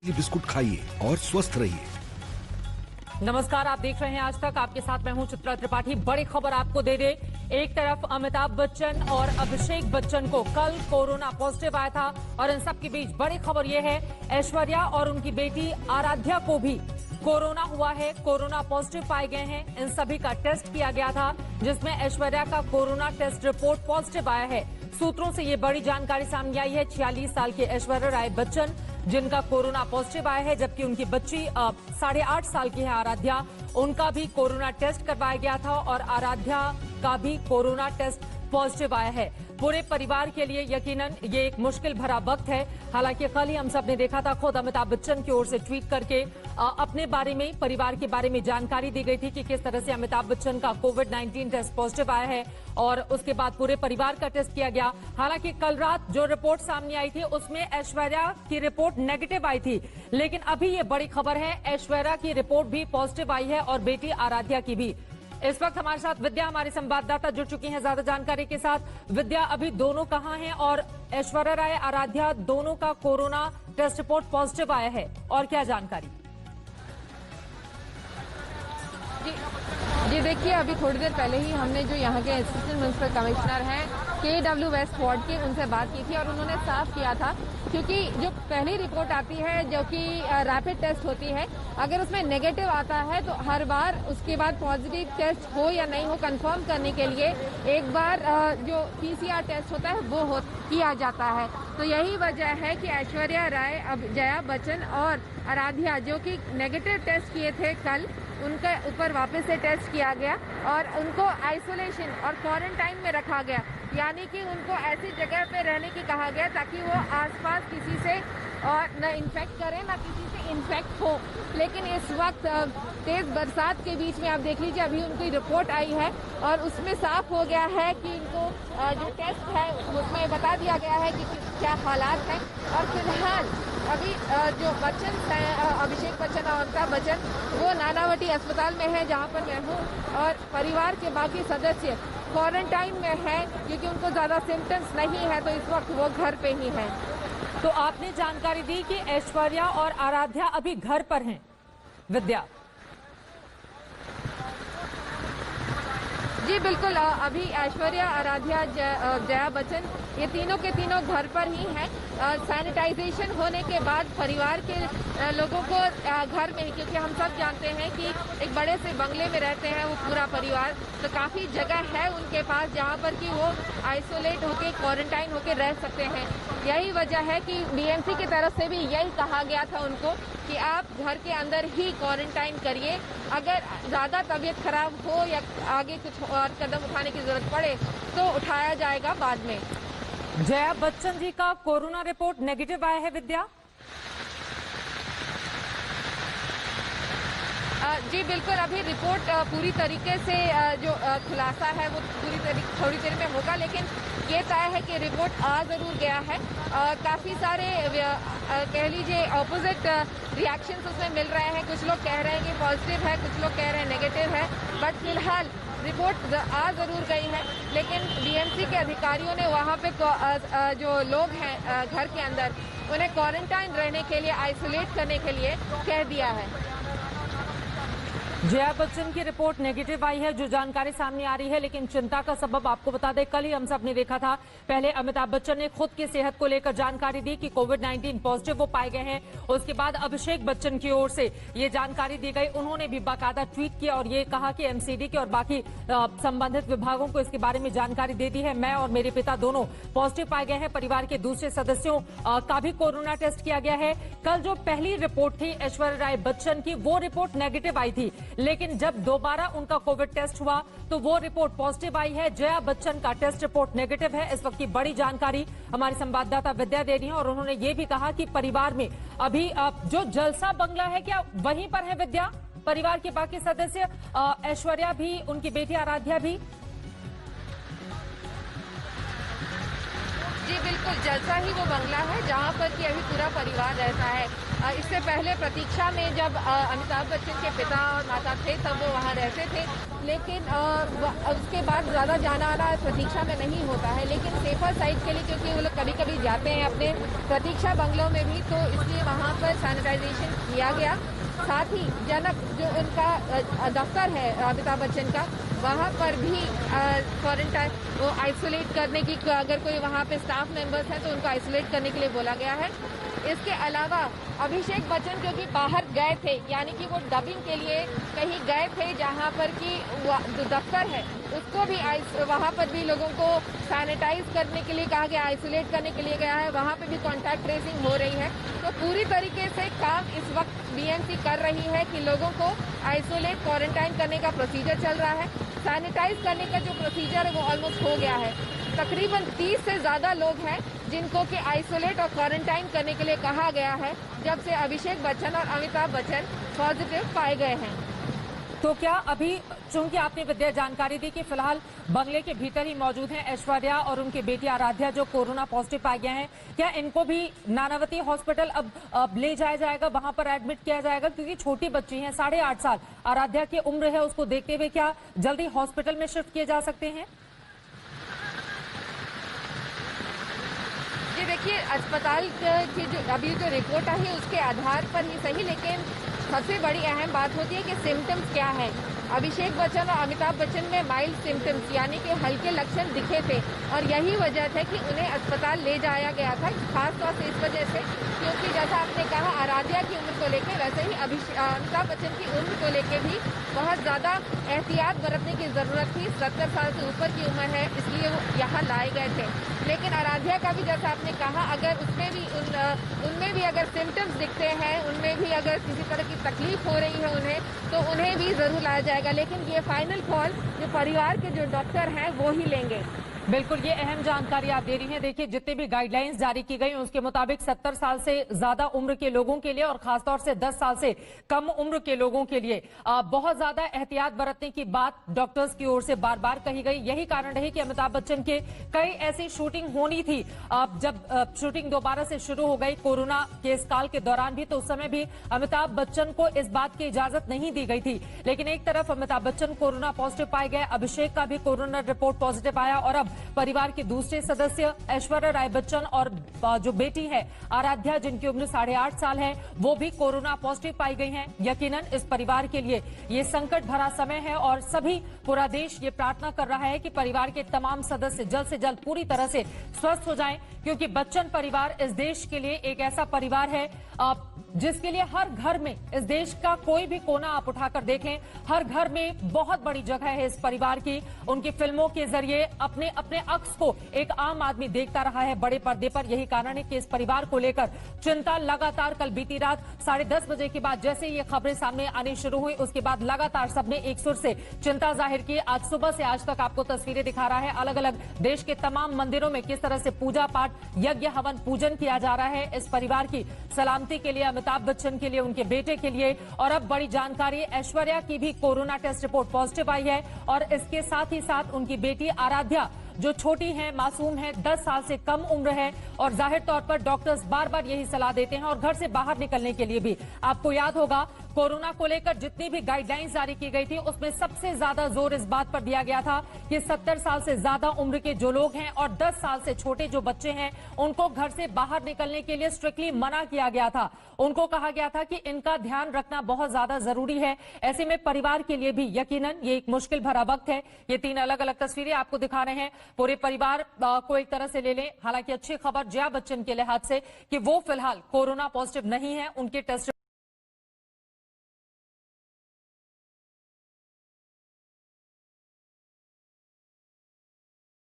ये बिस्कुट खाइए और स्वस्थ रहिए। नमस्कार, आप देख रहे हैं आज तक। आपके साथ मैं हूं चित्रा त्रिपाठी। बड़ी खबर आपको दे दे। एक तरफ अमिताभ बच्चन और अभिषेक बच्चन को कल कोरोना पॉजिटिव आया था और इन सब के बीच बड़ी खबर यह है, ऐश्वर्या और उनकी बेटी आराध्या को भी कोरोना हुआ है, कोरोना पॉजिटिव पाए गए हैं। इन सभी का टेस्ट किया गया था, जिसमें ऐश्वर्या का कोरोना टेस्ट रिपोर्ट पॉजिटिव आया है। सूत्रों से ये बड़ी जानकारी सामने आई है। 46 साल के ऐश्वर्या राय बच्चन, जिनका कोरोना पॉजिटिव आया है, जबकि उनकी बच्ची 8.5 साल की है आराध्या, उनका भी कोरोना टेस्ट करवाया गया था और आराध्या का भी कोरोना टेस्ट पॉजिटिव आया है। पूरे परिवार के लिए यकीनन ये एक मुश्किल भरा वक्त है। हालांकि कल ही हम सब ने देखा था, खुद अमिताभ बच्चन की ओर से ट्वीट करके अपने बारे में, परिवार के बारे में जानकारी दी गई थी कि किस तरह से अमिताभ बच्चन का कोविड-19 टेस्ट पॉजिटिव आया है और उसके बाद पूरे परिवार का टेस्ट किया गया। हालांकि कल रात जो रिपोर्ट सामने आई थी उसमें ऐश्वर्या की रिपोर्ट नेगेटिव आई थी, लेकिन अभी ये बड़ी खबर है, ऐश्वर्या की रिपोर्ट भी पॉजिटिव आई है और बेटी आराध्या की भी। इस वक्त हमारे साथ विद्या, हमारी संवाददाता, जुड़ चुकी हैं ज्यादा जानकारी के साथ। विद्या, अभी दोनों कहां हैं और ऐश्वर्या राय, आराध्या दोनों का कोरोना टेस्ट रिपोर्ट पॉजिटिव आया है और क्या जानकारी? जी देखिए, अभी थोड़ी देर पहले ही हमने जो यहाँ के असिस्टेंट म्युनिसिपल कमिश्नर हैं KW वेस्ट वार्ड के, उनसे बात की थी और उन्होंने साफ किया था, क्योंकि जो पहली रिपोर्ट आती है जो कि रैपिड टेस्ट होती है, अगर उसमें नेगेटिव आता है तो हर बार उसके बाद पॉजिटिव टेस्ट हो या नहीं हो कंफर्म करने के लिए एक बार जो PCR टेस्ट होता है वो किया जाता है। तो यही वजह है कि ऐश्वर्या राय, अब जया बच्चन और आराध्या जो कि नेगेटिव टेस्ट किए थे कल, उनके ऊपर वापस से टेस्ट किया गया और उनको आइसोलेशन और क्वारंटाइन में रखा गया, यानी कि उनको ऐसी जगह पे रहने की कहा गया ताकि वो आसपास किसी से और न इन्फेक्ट करें न किसी से इन्फेक्ट हो। लेकिन इस वक्त तेज बरसात के बीच में आप देख लीजिए, अभी उनकी रिपोर्ट आई है और उसमें साफ हो गया है कि इनको जो टेस्ट है उसमें बता दिया गया है कि क्या हालात हैं। और फिलहाल अभी जो बच्चन है, अभिषेक बच्चन और अमिताभ बच्चन, वो नानावटी अस्पताल में है जहाँ पर मैं हूँ, और परिवार के बाकी सदस्य क्वारंटाइन में है क्योंकि उनको ज़्यादा सिम्टम्स नहीं है, तो इस वक्त वो घर पे ही हैं। तो आपने जानकारी दी कि ऐश्वर्या और आराध्या अभी घर पर हैं। विद्या जी बिल्कुल, अभी ऐश्वर्या, आराध्या, जया बच्चन, ये तीनों के तीनों घर पर ही हैं। सैनिटाइजेशन होने के बाद परिवार के लोगों को घर में, क्योंकि हम सब जानते हैं कि एक बड़े से बंगले में रहते हैं वो पूरा परिवार, तो काफ़ी जगह है उनके पास जहाँ पर कि वो आइसोलेट होके, क्वारंटाइन होके रह सकते हैं। यही वजह है कि BMC की तरफ से भी यही कहा गया था उनको कि आप घर के अंदर ही क्वारंटाइन करिए, अगर ज़्यादा तबीयत खराब हो या आगे कुछ और कदम उठाने की जरूरत पड़े तो उठाया जाएगा बाद में। जया बच्चन जी का कोरोना रिपोर्ट नेगेटिव आया है। विद्या जी बिल्कुल, अभी रिपोर्ट पूरी तरीके से जो खुलासा है वो थोड़ी देर में होगा, लेकिन ये तय है कि रिपोर्ट आ जरूर गया है। काफ़ी सारे कह लीजिए ऑपोजिट रिएक्शंस उसमें मिल रहे हैं। कुछ लोग कह रहे हैं कि पॉजिटिव है, कुछ लोग कह रहे हैं नेगेटिव है, बट फिलहाल रिपोर्ट आ जरूर गई है। लेकिन BMC के अधिकारियों ने वहाँ पे जो लोग हैं घर के अंदर, उन्हें क्वारंटाइन रहने के लिए, आइसोलेट करने के लिए कह दिया है। जया बच्चन की रिपोर्ट नेगेटिव आई है, जो जानकारी सामने आ रही है, लेकिन चिंता का सबब आपको बता दें, कल ही हम सब ने देखा था, पहले अमिताभ बच्चन ने खुद की सेहत को लेकर जानकारी दी कि कोविड-19 पॉजिटिव वो पाए गए हैं। उसके बाद अभिषेक बच्चन की ओर से ये जानकारी दी गई, उन्होंने भी बाकायदा ट्वीट किया और ये कहा कि MCD के और बाकी संबंधित विभागों को इसके बारे में जानकारी दे दी है। मैं और मेरे पिता दोनों पॉजिटिव पाए गए हैं। परिवार के दूसरे सदस्यों का भी कोरोना टेस्ट किया गया है। कल जो पहली रिपोर्ट थी ऐश्वर्या राय बच्चन की, वो रिपोर्ट नेगेटिव आई थी, लेकिन जब दोबारा उनका कोविड टेस्ट हुआ तो वो रिपोर्ट पॉजिटिव आई है। जया बच्चन का टेस्ट रिपोर्ट नेगेटिव है। इस वक्त की बड़ी जानकारी हमारी संवाददाता विद्या दे रही है और उन्होंने ये भी कहा कि परिवार में अभी जो जलसा बंगला है, क्या वहीं पर है विद्या? परिवार के बाकी सदस्य, ऐश्वर्या भी, उनकी बेटी आराध्या भी? जी बिल्कुल, जलसा ही वो बंगला है जहाँ पर कि अभी पूरा परिवार रहता है। इससे पहले प्रतीक्षा में जब अमिताभ बच्चन के पिता और माता थे तब वो वहाँ रहते थे, लेकिन उसके बाद ज़्यादा जाना आना प्रतीक्षा में नहीं होता है। लेकिन सेफर साइड के लिए, क्योंकि वो लोग कभी कभी जाते हैं अपने प्रतीक्षा बंगलों में भी, तो इसलिए वहाँ पर सैनिटाइजेशन किया गया। साथ ही जनक जो उनका दफ्तर है अमिताभ बच्चन का, वहाँ पर भी क्वारंटाइन वो आइसोलेट करने की, अगर कोई वहाँ पे स्टाफ मेंबर्स हैं तो उनको आइसोलेट करने के लिए बोला गया है। इसके अलावा अभिषेक बच्चन जो कि बाहर गए थे, यानी कि वो डबिंग के लिए कहीं गए थे जहाँ पर कि जो दफ्तर है उसको भी वहाँ पर भी लोगों को सैनिटाइज करने के लिए कहा गया, आइसोलेट करने के लिए गया है। वहाँ पे भी कॉन्टैक्ट ट्रेसिंग हो रही है। तो पूरी तरीके से काम इस वक्त बीएमसी कर रही है कि लोगों को आइसोलेट क्वारंटाइन करने का प्रोसीजर चल रहा है। सैनिटाइज करने का जो प्रोसीजर है वो ऑलमोस्ट हो गया है। तकरीबन 30 से ज़्यादा लोग हैं जिनको कि आइसोलेट और क्वारंटाइन करने के लिए कहा गया है, जब से अभिषेक बच्चन और अमिताभ बच्चन पॉजिटिव पाए गए हैं। तो क्या अभी, चूंकि आपने विद्या जानकारी दी कि फिलहाल बंगले के भीतर ही मौजूद हैं ऐश्वर्या और उनकी बेटी आराध्या जो कोरोना पॉजिटिव पाए गए हैं, क्या इनको भी नानावती हॉस्पिटल अब ले जाया जाएगा, वहां पर एडमिट किया जाएगा? क्योंकि छोटी बच्ची है, 8.5 साल आराध्या की उम्र है, उसको देखते हुए क्या जल्दी हॉस्पिटल में शिफ्ट किए जा सकते हैं? जी देखिए, अस्पताल की जो अभी जो रिपोर्ट आई है उसके आधार पर ही सही, लेकिन सबसे बड़ी अहम बात होती है कि सिम्टम्स क्या है। अभिषेक बच्चन और अमिताभ बच्चन में माइल्ड सिम्टम्स यानी कि हल्के लक्षण दिखे थे, और यही वजह था कि उन्हें अस्पताल ले जाया गया था, खासतौर से इस वजह से क्योंकि जैसा आपने कहा आराध्या की उम्र को लेकर, वैसे ही अमिताभ बच्चन की उम्र को लेकर भी बहुत ज़्यादा एहतियात बरतने की ज़रूरत थी। 70 साल से ऊपर की उम्र है, इसलिए वो यहाँ लाए गए थे। लेकिन आराध्या का भी जैसा आपने कहा, अगर उसमें भी उनमें भी अगर सिम्टम्स दिखते हैं, उनमें भी अगर किसी तरह की तकलीफ हो रही है उन्हें, तो उन्हें भी जरूर लाया जाएगा। लेकिन ये फाइनल कॉल जो परिवार के जो डॉक्टर हैं वो ही लेंगे। बिल्कुल, ये अहम जानकारी आप दे रही हैं। देखिए, जितने भी गाइडलाइंस जारी की गई उसके मुताबिक 70 साल से ज्यादा उम्र के लोगों के लिए और खासतौर से 10 साल से कम उम्र के लोगों के लिए बहुत ज्यादा एहतियात बरतने की बात डॉक्टर्स की ओर से बार बार कही गई। यही कारण रही कि अमिताभ बच्चन के कई ऐसी शूटिंग होनी थी, जब शूटिंग दोबारा से शुरू हो गई कोरोना के इस काल के दौरान भी, तो उस समय भी अमिताभ बच्चन को इस बात की इजाजत नहीं दी गई थी। लेकिन एक तरफ अमिताभ बच्चन कोरोना पॉजिटिव पाए गए, अभिषेक का भी कोरोना रिपोर्ट पॉजिटिव आया, और अब परिवार के दूसरे सदस्य ऐश्वर्या राय बच्चन और जो बेटी है आराध्या जिनकी उम्र 8.5 साल है, वो भी कोरोना पॉजिटिव पाई गई हैं। यकीनन इस परिवार के लिए ये संकट भरा समय है और सभी पूरा देश ये प्रार्थना कर रहा है कि परिवार के तमाम सदस्य जल्द से जल्द पूरी तरह से स्वस्थ हो जाएं, क्योंकि बच्चन परिवार इस देश के लिए एक ऐसा परिवार है जिसके लिए हर घर में, इस देश का कोई भी कोना आप उठाकर देखें, हर घर में बहुत बड़ी जगह है इस परिवार की। उनकी फिल्मों के जरिए अपने अपने अक्स को एक आम आदमी देखता रहा है बड़े पर्दे पर। यही कारण है कि इस परिवार को लेकर चिंता लगातार, कल बीती रात 10:30 बजे के बाद जैसे ये खबरें सामने आनी शुरू हुई, उसके बाद लगातार सबने एक सुर से चिंता जाहिर की। आज सुबह से आज तक आपको तस्वीरें दिखा रहा है, अलग अलग देश के तमाम मंदिरों में किस तरह से पूजा पाठ, यज्ञ हवन, पूजन किया जा रहा है इस परिवार की सलामती के लिए, अमिताभ बच्चन के लिए, उनके बेटे के लिए। और अब बड़ी जानकारी, ऐश्वर्या की भी कोरोना टेस्ट रिपोर्ट पॉजिटिव आई है, और इसके साथ ही साथ उनकी बेटी आराध्या जो छोटी है, मासूम है, 10 साल से कम उम्र है, और जाहिर तौर पर डॉक्टर्स बार बार यही सलाह देते हैं, और घर से बाहर निकलने के लिए भी। आपको याद होगा कोरोना को लेकर जितनी भी गाइडलाइंस जारी की गई थी उसमें सबसे ज्यादा जोर इस बात पर दिया गया था कि 70 साल से ज्यादा उम्र के जो लोग हैं और 10 साल से छोटे जो बच्चे हैं उनको घर से बाहर निकलने के लिए स्ट्रिक्टली मना किया गया था। उनको कहा गया था कि इनका ध्यान रखना बहुत ज्यादा जरूरी है। ऐसे में परिवार के लिए भी यकीनन ये एक मुश्किल भरा वक्त है। ये 3 अलग अलग तस्वीरें आपको दिखा रहे हैं, पूरे परिवार को एक तरह से ले लें। हालांकि अच्छी खबर जया बच्चन के लिहाज से कि वो फिलहाल कोरोना पॉजिटिव नहीं है, उनके टेस्ट